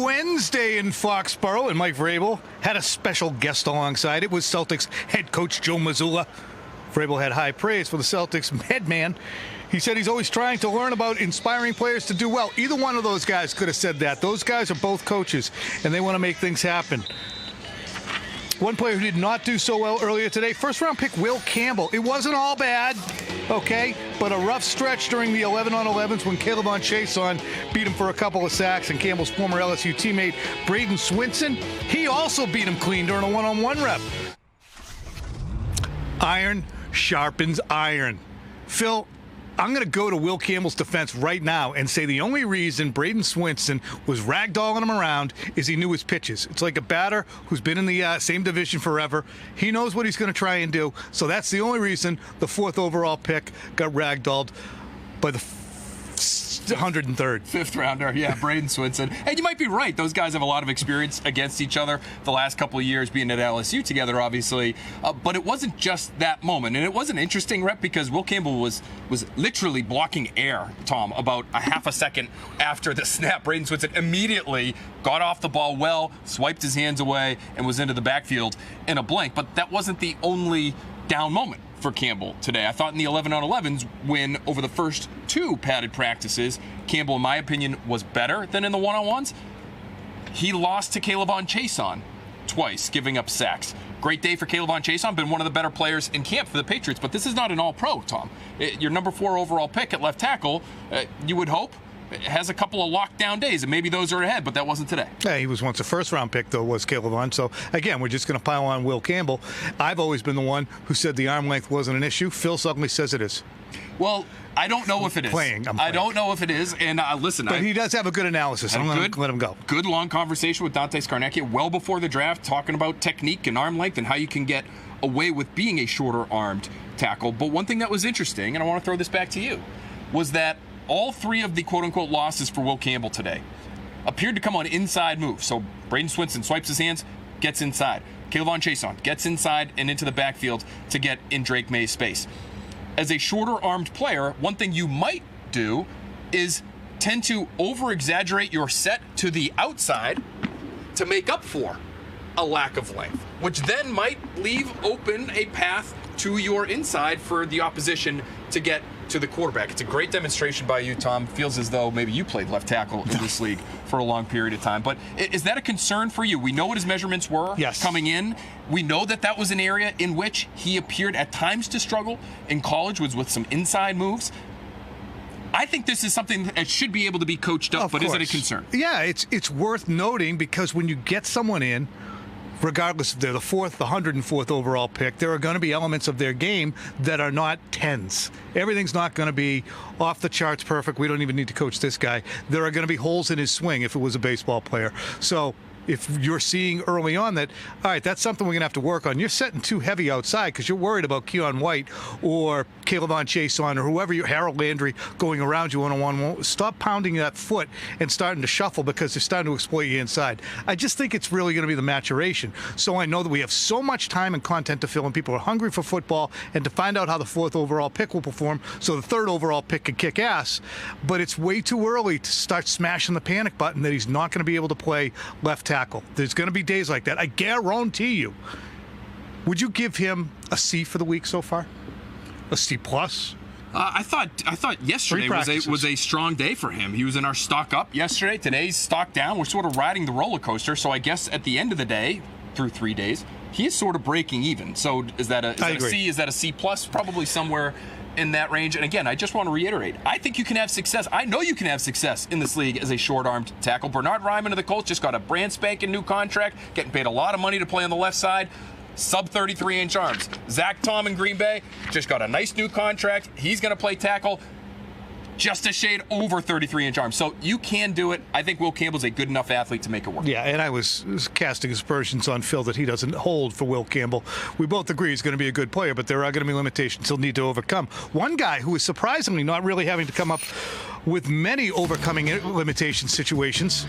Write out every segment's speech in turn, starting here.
Wednesday in Foxborough, and Mike Vrabel had a special guest alongside. It was Celtics head coach Joe Mazulla. Vrabel had high praise for the Celtics head man. He said he's always trying to learn about inspiring players to do well. Either one of those guys could have said that. Those guys are both coaches, and they want to make things happen. One player who did not do so well earlier today, first-round pick Will Campbell. It wasn't all bad, okay, but a rough stretch during the 11-on-11s when Caleb Chason beat him for a couple of sacks, and Campbell's former LSU teammate Braden Swinson, he also beat him clean during a one-on-one rep. Iron sharpens iron. Phil, I'm going to go to Will Campbell's defense right now and say the only reason Braden Swinson was ragdolling him around is he knew his pitches. It's like a batter who's been in the same division forever. He knows what he's going to try and do. So that's the only reason the fourth overall pick got ragdolled by the 103rd. Fifth rounder, yeah, Braden Swinson. And you might be right. Those guys have a lot of experience against each other the last couple of years being at LSU together, obviously. But it wasn't just that moment. And it was an interesting rep because Will Campbell was literally blocking air, Tom, about a half a second after the snap. Braden Swinson immediately got off the ball well, swiped his hands away, and was into the backfield in a blink. But that wasn't the only down moment for Campbell today. I thought in the 11-on-11s, when over the first two padded practices, Campbell, in my opinion, was better than in the one-on-ones. He lost to Caleb Chason twice, giving up sacks. Great day for Caleb Chason, been one of the better players in camp for the Patriots, but this is not an all-pro, Tom. Your number 4 overall pick at left tackle, you would hope, has a couple of lockdown days, and maybe those are ahead, but that wasn't today. Yeah, he was once a first-round pick, though, was Caleb. So, again, we're just going to pile on Will Campbell. I've always been the one who said the arm length wasn't an issue. Phil suddenly says it is. Well, I don't know if it is. I'm playing. I don't know if it is, and listen. But he does have a good analysis. I'm going to let him go. Good long conversation with Dante Scarnecchia well before the draft, talking about technique and arm length and how you can get away with being a shorter-armed tackle. But one thing that was interesting, and I want to throw this back to you, was that all three of the quote-unquote losses for Will Campbell today appeared to come on inside moves. So Braden Swinson swipes his hands, gets inside. Caleb Chason gets inside and into the backfield to get in Drake Maye's space. As a shorter-armed player, one thing you might do is tend to over-exaggerate your set to the outside to make up for a lack of length, which then might leave open a path to your inside for the opposition to get to the quarterback. It's a great demonstration by you, Tom. Feels as though maybe you played left tackle in this league for a long period of time. But is that a concern for you? We know what his measurements were coming in. We know that that was an area in which he appeared at times to struggle in college, was with some inside moves. I think this is something that should be able to be coached up, but is it a concern? Yeah, it's worth noting because when you get someone in, regardless if they're the 104th overall pick, there are going to be elements of their game that are not 10s. Everything's not going to be off the charts perfect. We don't even need to coach this guy. There are going to be holes in his swing if it was a baseball player. So if you're seeing early on that, all right, that's something we're going to have to work on. You're setting too heavy outside because you're worried about Keon White or Caleb Chason or whoever, Harold Landry, going around you one-on-one. Stop pounding that foot and starting to shuffle because they're starting to exploit you inside. I just think it's really going to be the maturation. So I know that we have so much time and content to fill, and people are hungry for football and to find out how the 4th overall pick will perform so the 3rd overall pick can kick ass. But it's way too early to start smashing the panic button that he's not going to be able to play left tackle. There's going to be days like that. I guarantee you. Would you give him a C for the week so far? A C plus? I thought yesterday was a strong day for him. He was in our stock up yesterday. Today's stock down. We're sort of riding the roller coaster. So I guess at the end of the day, through 3 days, he is sort of breaking even. So is that a C? Is that a C plus? Probably somewhere in that range. And again, I just want to reiterate, I think you can have success. I know you can have success in this league as a short-armed tackle. Bernard Ryman of the Colts just got a brand spanking new contract, getting paid a lot of money to play on the left side. Sub 33-inch arms. Zach Tom in Green Bay just got a nice new contract. He's going to play tackle just a shade over 33-inch arms. So you can do it. I think Will Campbell's a good enough athlete to make it work. Yeah, and I was casting aspersions on Phil that he doesn't hold for Will Campbell. We both agree he's going to be a good player, but there are going to be limitations he'll need to overcome. One guy who is surprisingly not really having to come up with many overcoming limitation situations.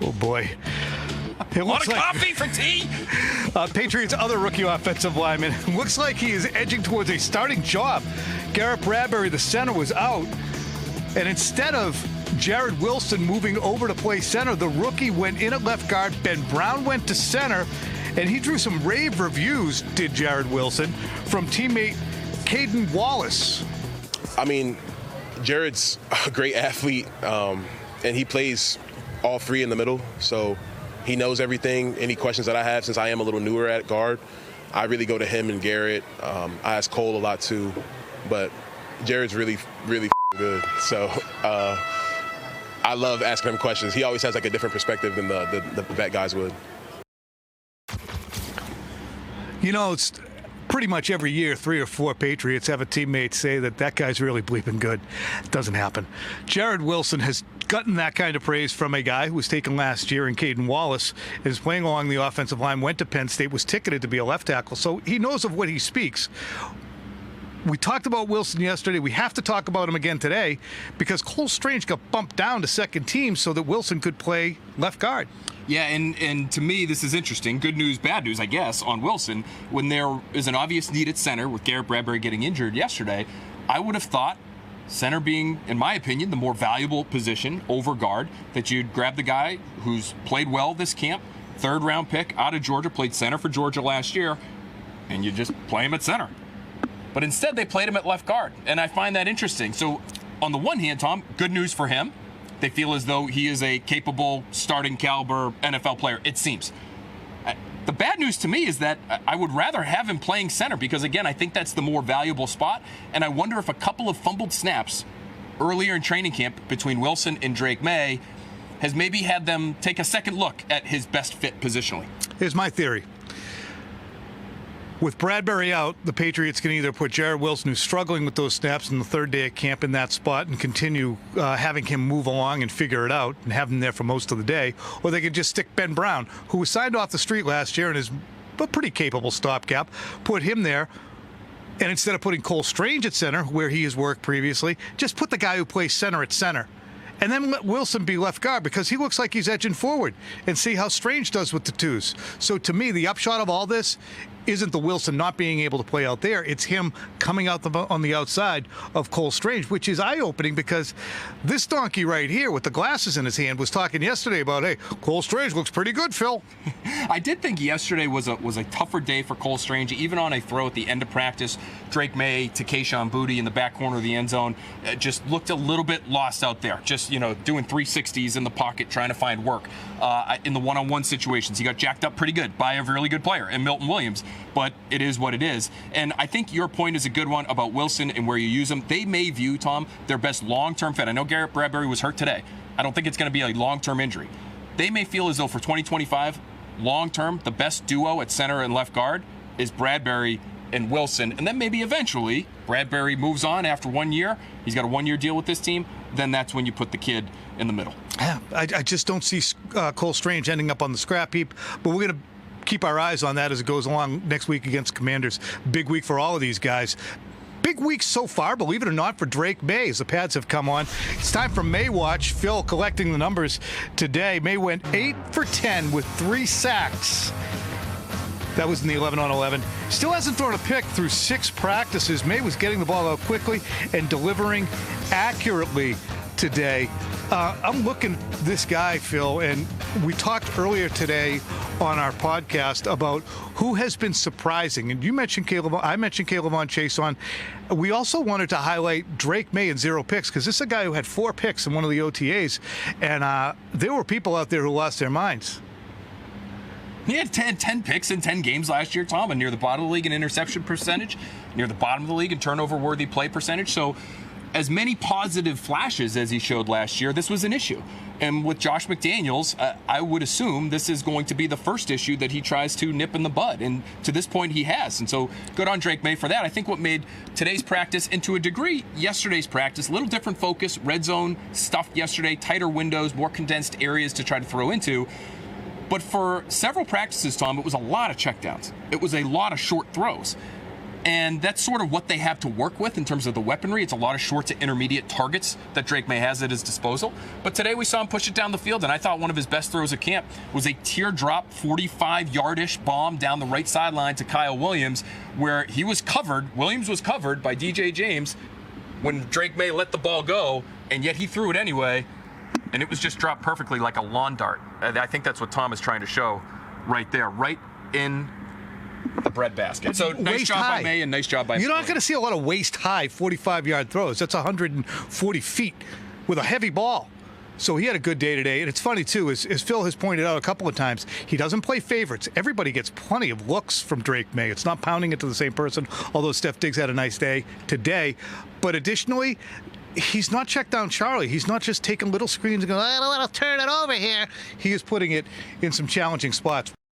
Oh, boy. A lot of coffee for tea. Patriots' other rookie offensive lineman. Looks like he is edging towards a starting job. Garrett Bradbury, the center, was out. And instead of Jared Wilson moving over to play center. The rookie went in at left guard. Ben Brown went to center, and he drew some rave reviews, did Jared Wilson, from teammate Caden Wallace. I mean, Jared's a great athlete, and he plays all three in the middle, so he knows everything. Any questions that I have, since I am a little newer at guard, I really go to him and Garrett. I ask Cole a lot too, but Jared's really, really good. So I love asking him questions. He always has like a different perspective than the vet guys would. You know, it's pretty much every year 3 or 4 Patriots have a teammate say that guy's really bleeping good. It doesn't happen. Jared Wilson has gotten that kind of praise from a guy who was taken last year in Caden Wallace, is playing along the offensive line, went to Penn State, was ticketed to be a left tackle, so he knows of what he speaks. We talked about Wilson yesterday. We have to talk about him again today because Cole Strange got bumped down to second team so that Wilson could play left guard. Yeah, and to me, this is interesting. Good news, bad news, I guess, on Wilson. When there is an obvious need at center with Garrett Bradbury getting injured yesterday, I would have thought center being, in my opinion, the more valuable position over guard, that you'd grab the guy who's played well this camp, third-round pick out of Georgia, played center for Georgia last year, and you just play him at center. But instead, they played him at left guard, and I find that interesting. So on the one hand, Tom, good news for him. They feel as though he is a capable starting caliber NFL player, it seems. The bad news to me is that I would rather have him playing center because, again, I think that's the more valuable spot. And I wonder if a couple of fumbled snaps earlier in training camp between Wilson and Drake Maye has maybe had them take a second look at his best fit positionally. Here's my theory. With Bradbury out, the Patriots can either put Jared Wilson, who's struggling with those snaps in the third day at camp, in that spot and continue having him move along and figure it out and have him there for most of the day, or they could just stick Ben Brown, who was signed off the street last year and is a pretty capable stopgap, put him there, and instead of putting Cole Strange at center, where he has worked previously, just put the guy who plays center at center. And then let Wilson be left guard because he looks like he's edging forward, and see how Strange does with the twos. So to me, the upshot of all this isn't the Wilson not being able to play out there. It's him coming out on the outside of Cole Strange, which is eye-opening because this donkey right here with the glasses in his hand was talking yesterday about, hey, Cole Strange looks pretty good, Phil. I did think yesterday was a tougher day for Cole Strange, even on a throw at the end of practice. Drake Maye to Kayshon Boutte in the back corner of the end zone just looked a little bit lost out there, just doing 360s in the pocket, trying to find work. In the one-on-one situations, he got jacked up pretty good by a really good player in Milton Williams, but it is what it is. And I think your point is a good one about Wilson and where you use him. They may view, Tom, their best long-term fit. I know Garrett Bradbury was hurt today. I don't think it's going to be a long-term injury. They may feel as though for 2025, long-term, the best duo at center and left guard is Bradbury and Wilson. And then maybe eventually Bradbury moves on after 1 year. He's got a 1-year deal with this team. Then that's when you put the kid in the middle. Yeah, I just don't see Cole Strange ending up on the scrap heap, but we're going to keep our eyes on that as it goes along next week against Commanders. Big week for all of these guys. Big week so far, believe it or not, for Drake Maye as the pads have come on. It's time for Maye Watch. Phil collecting the numbers today. Maye went 8 for 10 with 3 sacks. That was in the 11-on-11. Still hasn't thrown a pick through 6 practices. Maye was getting the ball out quickly and delivering accurately today. I'm looking at this guy, Phil, and we talked earlier today on our podcast about who has been surprising. And you mentioned I mentioned K'Lavon Chaisson. We also wanted to highlight Drake Maye and 0 picks because this is a guy who had 4 picks in one of the OTAs. And there were people out there who lost their minds. He had 10 picks in 10 games last year, Tom, and near the bottom of the league in interception percentage, near the bottom of the league in turnover-worthy play percentage. So as many positive flashes as he showed last year, this was an issue. And with Josh McDaniels, I would assume this is going to be the first issue that he tries to nip in the bud. And to this point, he has. And so good on Drake Maye for that. I think what made today's practice, and to a degree, yesterday's practice, a little different focus, red zone stuff yesterday, tighter windows, more condensed areas to try to throw into. But for several practices, Tom, it was a lot of checkdowns. It was a lot of short throws. And that's sort of what they have to work with in terms of the weaponry. It's a lot of short to intermediate targets that Drake Maye has at his disposal. But today we saw him push it down the field, and I thought one of his best throws at camp was a teardrop 45-yard-ish bomb down the right sideline to Kyle Williams, where he was covered, Williams was covered by DJ James when Drake Maye let the ball go, and yet he threw it anyway. and it was just dropped perfectly like a lawn dart. And I think that's what Tom is trying to show right there, right in the breadbasket. So nice Waist job high. by Maye and nice job by You're not Philly. going to see a lot of waist-high 45-yard throws. That's 140 feet with a heavy ball. So he had a good day today. And it's funny, too, as Phil has pointed out a couple of times, he doesn't play favorites. Everybody gets plenty of looks from Drake Maye. It's not pounding it to the same person, although Steph Diggs had a nice day today. But additionally, he's not checked down Charlie. He's not just taking little screens and going, I don't want to turn it over here. He is putting it in some challenging spots.